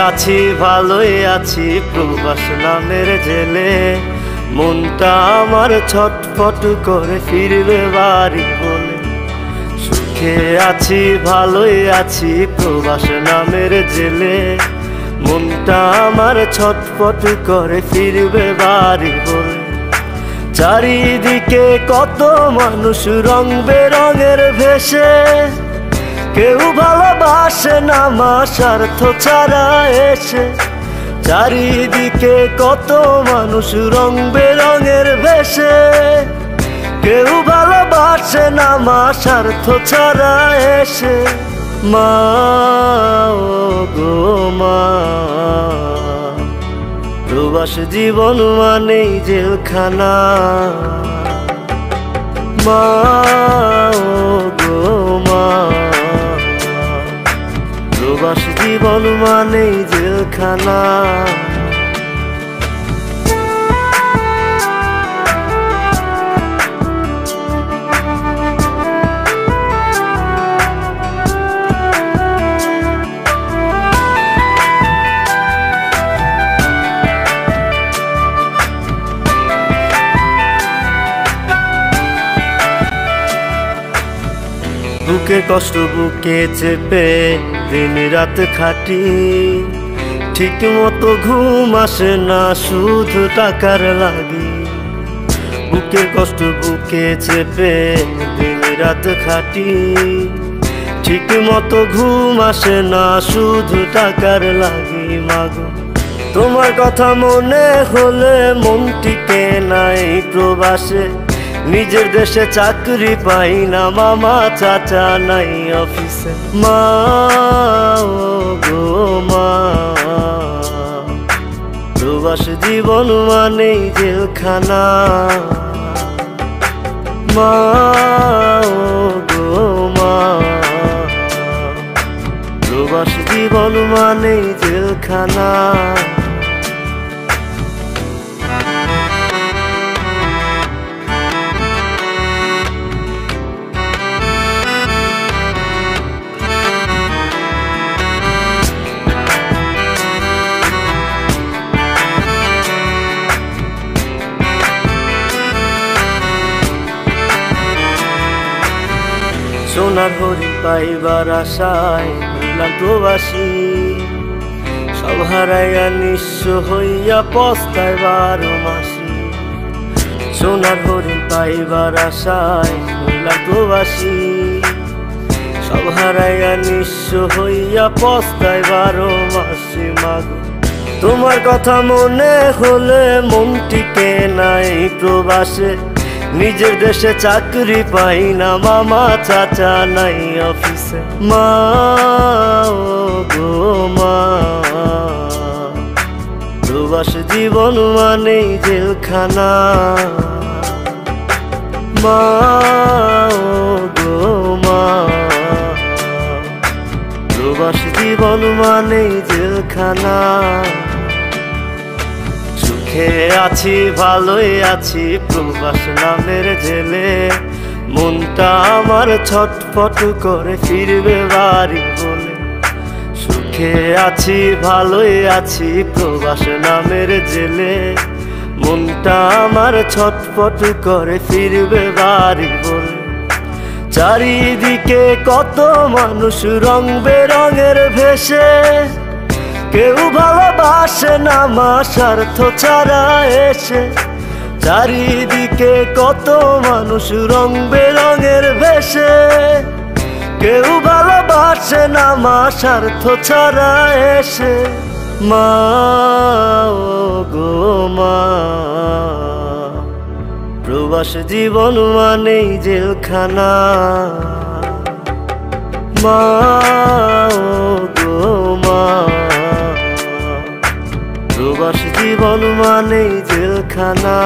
আছি ভালোই আছি প্রবাস নামের জেলে। মনটা আমার ছটফট করে ফিরবে বাড়ি বলে। সুখে আছি ভালোই আছি প্রবাস নামের জেলে। মনটা আমার ছটফট করে ফিরবে বাড়ি বলে। চারিদিকে কত মানুষ রং বেরঙের ভেসে, কেউ ভালোবাসে না মা স্বার্থ ছাড়া এসে। চারিদিকে কত মানুষ রং বেরঙের ভেসে, কেউ ভালোবাসে না মা স্বার্থ ছাড়া এসে। মা ও গো মা, প্রবাস জীবন মানেই জেলখানা। মা ও গো মা, প্রবাস জীবন মানেই জেলখানা। বুকে কষ্ট বুকে চেপে দিন রাত খাটি, ঠিক মতো ঘুম আসে না শুধু টাকার লাগি। বুকে কষ্ট বুকে চেপে দিন রাত খাটি, ঠিক মতো ঘুম আসে না শুধু টাকার লাগি। মাগো তোমার কথা মনে হলে মন টিকে নাই প্রবাসে। নিজের দেশে চাকরি পাই না মামা চাচা নাই অফিসে। মা ও গো মা, প্রবাস জীবন মানেই জেলখানা। মা ও গো মা, প্রবাস জীবন মানেই জেলখানা। সোনার হরিণ পাইবার আশায় হইলাম প্রবাসী, সব হারাইয়া নিঃস্ব হইয়া পস্তায় 12 মাসি। সোনার হরিণ পাইবার আশায় হইলাম প্রবাসী, সব হারাইয়া নিঃস্ব হইয়া পস্তায় 12 মাসি। মাগো তোমার কথা মনে হলে মন টিকে নাই প্রবাসে। নিজের দেশে চাকরি পাই না মামা চাচা নাই অফিসে। মা ও গো মা, প্রবাস জীবন মানেই জেলখানা। মা ও গো মা, প্রবাস জীবন মানেই জেলখানা। সুখে আছি ভালোই আছি প্রবাস নামের জেলে। মনটা আমার ছটফট করে ফিরবে বাড়ি বলে। সুখে আছি ভালোই আছি প্রবাস নামের জেলে। মনটা আমার ছটফট করে ফিরবে বাড়ি বলে। চারিদিকে কত মানুষ রং বেরঙের ভেসে, কেউ ভালোবাসে না মা স্বার্থ ছাড়া এসে। চারিদিকে কত মানুষ রং বেরঙের ভেসে, কেউ ভালোবাসে না মা স্বার্থ ছাড়া এসে। মা ও গো মা, প্রবাস জীবন মানেই জেলখানা। মা ও গো মা, প্রবাস জীবন মানেই জেলখানা।